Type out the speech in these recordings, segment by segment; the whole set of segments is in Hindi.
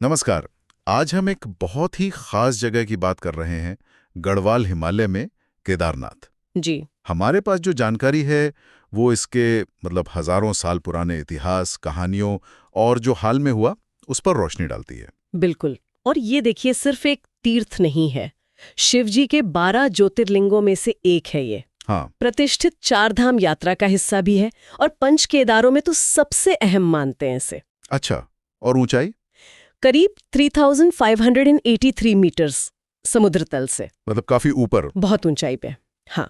नमस्कार। आज हम एक बहुत ही खास जगह की बात कर रहे हैं, गढ़वाल हिमालय में केदारनाथ। जी। हमारे पास जो जानकारी है वो इसके हजारों साल पुराने इतिहास, कहानियों और जो हाल में हुआ उस पर रोशनी डालती है। बिल्कुल। और ये देखिए, सिर्फ एक तीर्थ नहीं है, शिव जी के 12 ज्योतिर्लिंगों में से एक है ये। हाँ। प्रतिष्ठित चारधाम यात्रा का हिस्सा भी है और पंच केदारों में तो सबसे अहम मानते हैं इसे। अच्छा, और ऊंचाई? करीब 3583 मीटर्स समुद्र तल से। काफी ऊपर। बहुत ऊंचाई पे। हाँ।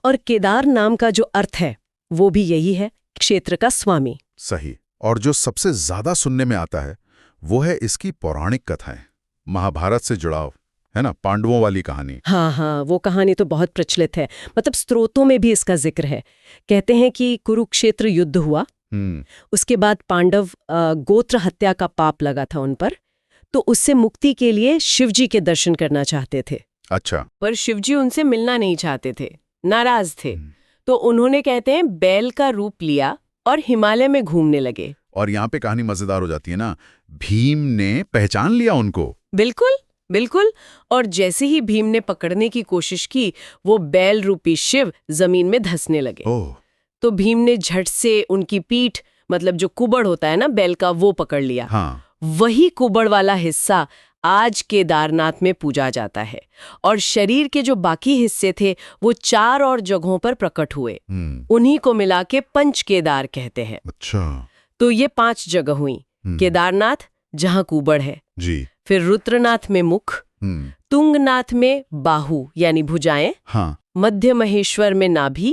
और केदार नाम का जो अर्थ है वो भी यही है, क्षेत्र का स्वामी। सही। और जो सबसे ज्यादा सुनने में आता है वो है इसकी पौराणिक कथाएं, महाभारत से जुड़ाव, है ना, पांडवों वाली कहानी। हाँ हाँ, वो कहानी तो बहुत प्रचलित है। स्त्रोतों में भी इसका जिक्र है। कहते हैं कि कुरुक्षेत्र युद्ध हुआ, उसके बाद पांडव गोत्र हत्या का पाप लगा था उन पर, तो उससे मुक्ति के लिए शिवजी के दर्शन करना चाहते थे। अच्छा। पर शिवजी उनसे मिलना नहीं चाहते थे, नाराज थे। तो उन्होंने, कहते हैं, बैल का रूप लिया और हिमालय में घूमने लगे। और यहाँ पे कहानी मजेदार हो जाती है ना, भीम ने पहचान लिया उनको। बिल्कुल बिल्कुल। और जैसे ही भीम ने पकड़ने की कोशिश की, वो बैल रूपी शिव जमीन में धंसने लगे। ओह। तो भीम ने झट से उनकी पीठ, जो कुबड़ होता है ना बैल का, वो पकड़ लिया। हाँ। वही कुबड़ वाला हिस्सा आज केदारनाथ में पूजा जाता है। और शरीर के जो बाकी हिस्से थे वो 4 और जगहों पर प्रकट हुए। उन्हीं को मिला के पंच केदार कहते हैं। अच्छा। तो ये 5 जगह हुई। केदारनाथ, जहाँ कुबड़ है जी। फिर रुद्रनाथ में मुख, तुंगनाथ में बाहु यानी भुजाएं, हाँ। मध्य महेश्वर में नाभि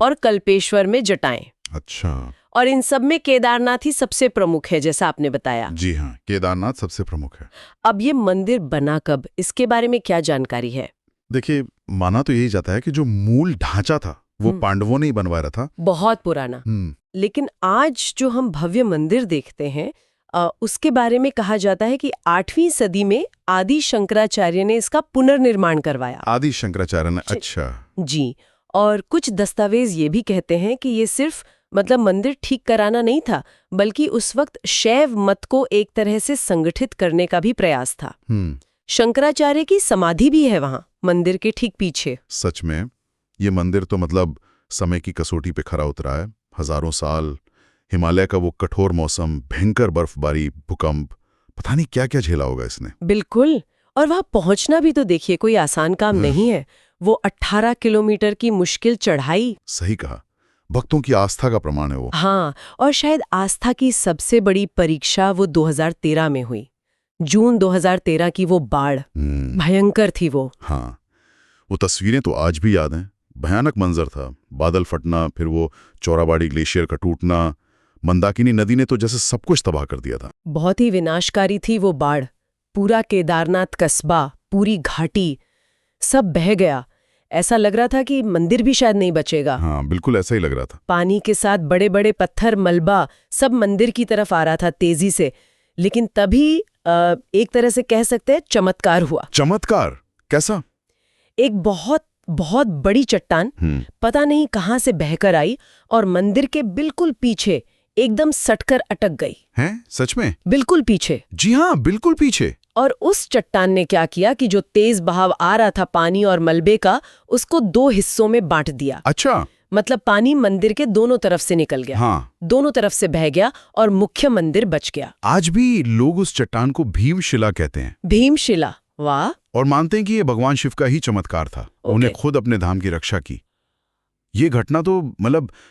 और कल्पेश्वर में जटाएं। अच्छा। और इन सब में केदारनाथ ही सबसे प्रमुख है, जैसा आपने बताया। जी हाँ, केदारनाथ सबसे प्रमुख है। अब ये मंदिर बना कब, इसके बारे में क्या जानकारी है? देखिए, माना तो यही जाता है कि जो मूल ढांचा था वो पांडवों ने ही बनवाया था। बहुत पुराना। लेकिन आज जो हम भव्य मंदिर देखते हैं, उसके बारे में कहा जाता है कि 8वीं सदी में आदि शंकराचार्य ने इसका पुनर्निर्माण करवाया। आदि शंकराचार्य ने? अच्छा जी। और कुछ दस्तावेज ये भी कहते हैं कि ये सिर्फ मंदिर ठीक कराना नहीं था, बल्कि उस वक्त शैव मत को एक तरह से संगठित करने का भी प्रयास था। शंकराचार्य की समाधि भी है वहां, मंदिर के ठीक पीछे। सच में ये मंदिर तो समय की कसौटी पे खरा उतरा है। हजारों साल हिमालय का वो कठोर मौसम, भयंकर बर्फबारी, भूकंप, पता नहीं क्या क्या झेला होगा इसने। बिल्कुल। और वहां पहुंचना भी तो देखिए कोई आसान काम नहीं है। वो 18 किलोमीटर की मुश्किल चढ़ाई। सही कहा, भक्तों की आस्था का प्रमाण है वो। हाँ, और शायद आस्था की सबसे बड़ी परीक्षा वो 2013 में हुई। जून 2013 की वो बाढ़, भयंकर थी वो। हाँ, वो तस्वीरें तो आज भी याद हैं। भयानक मंजर था, बादल फटना, फिर वो चौराबाड़ी ग्लेशियर का टूटना। मंदाकिनी नदी ने तो जैसे सब कुछ तबाह कर दिया था। बहुत ही विनाशकारी थी वो बाढ़। पूरा केदारनाथ कस्बा, पूरी घाटी, सब बह गया। ऐसा लग रहा था कि मंदिर भी शायद नहीं बचेगा। हाँ, बिल्कुल ऐसा ही लग रहा था। पानी के साथ बड़े बड़े पत्थर, मलबा सब मंदिर की तरफ आ रहा था तेजी से। लेकिन तभी एक तरह से कह सकते हैं चमत्कार हुआ। चमत्कार? कैसा? एक बहुत बहुत बड़ी चट्टान पता नहीं कहां से बहकर आई और मंदिर के बिल्कुल पीछे एकदम सटकर अटक गई। हैं? सच में? बिल्कुल पीछे। जी हाँ, बिल्कुल पीछे। और उस चट्टान ने क्या किया कि जो तेज बहाव आ रहा था पानी और मलबे का, उसको 2 हिस्सों में बांट दिया। अच्छा। पानी मंदिर के दोनों तरफ से निकल गया। हाँ। दोनों तरफ से बह गया और मुख्य मंदिर बच गया। आज भी लोग उस चट्टान को भीमशिला कहते हैं। भीमशिला? वाह। और मानते हैं कि ये भगवान शिव का ही चमत्कार था। उन्हें खुद अपने धाम की रक्षा की। ये घटना तो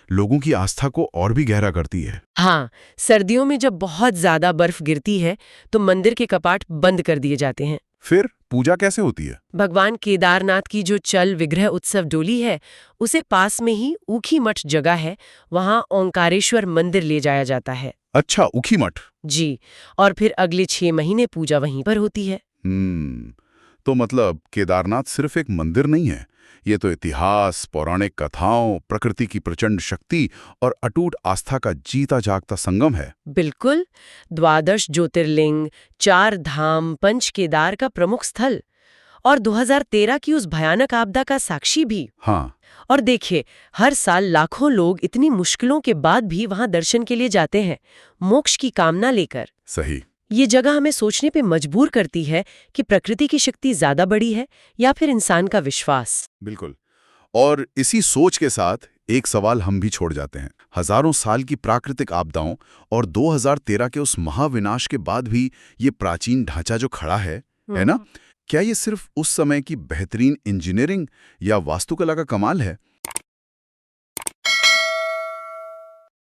लोगों की आस्था को और भी गहरा करती है। हाँ, सर्दियों में जब बहुत ज्यादा बर्फ गिरती है तो मंदिर के कपाट बंद कर दिए जाते हैं। फिर पूजा कैसे होती है? भगवान केदारनाथ की जो चल विग्रह उत्सव डोली है, उसे पास में ही ऊखी मठ जगह है, वहां ओंकारेश्वर मंदिर ले जाया जाता है। अच्छा, ऊखी मठ? जी। और फिर अगले 6 महीने पूजा वहीं पर होती है। तो केदारनाथ सिर्फ एक मंदिर नहीं है, ये तो इतिहास, पौराणिक कथाओं, प्रकृति की प्रचंड शक्ति और अटूट आस्था का जीता जागता संगम है। बिल्कुल। 12 ज्योतिर्लिंग, 4 धाम, पंच केदार का प्रमुख स्थल और 2013 की उस भयानक आपदा का साक्षी भी। हाँ। और देखिए, हर साल लाखों लोग इतनी मुश्किलों के बाद भी वहां दर्शन के लिए जाते हैं, मोक्ष की कामना लेकर। सही। ये जगह हमें सोचने पे मजबूर करती है कि प्रकृति की शक्ति ज्यादा बड़ी है या फिर इंसान का विश्वास। बिल्कुल। और इसी सोच के साथ एक सवाल हम भी छोड़ जाते हैं। हजारों साल की प्राकृतिक आपदाओं और 2013 के उस महाविनाश के बाद भी ये प्राचीन ढांचा जो खड़ा है ना, क्या ये सिर्फ उस समय की बेहतरीन इंजीनियरिंग या वास्तुकला का कमाल है,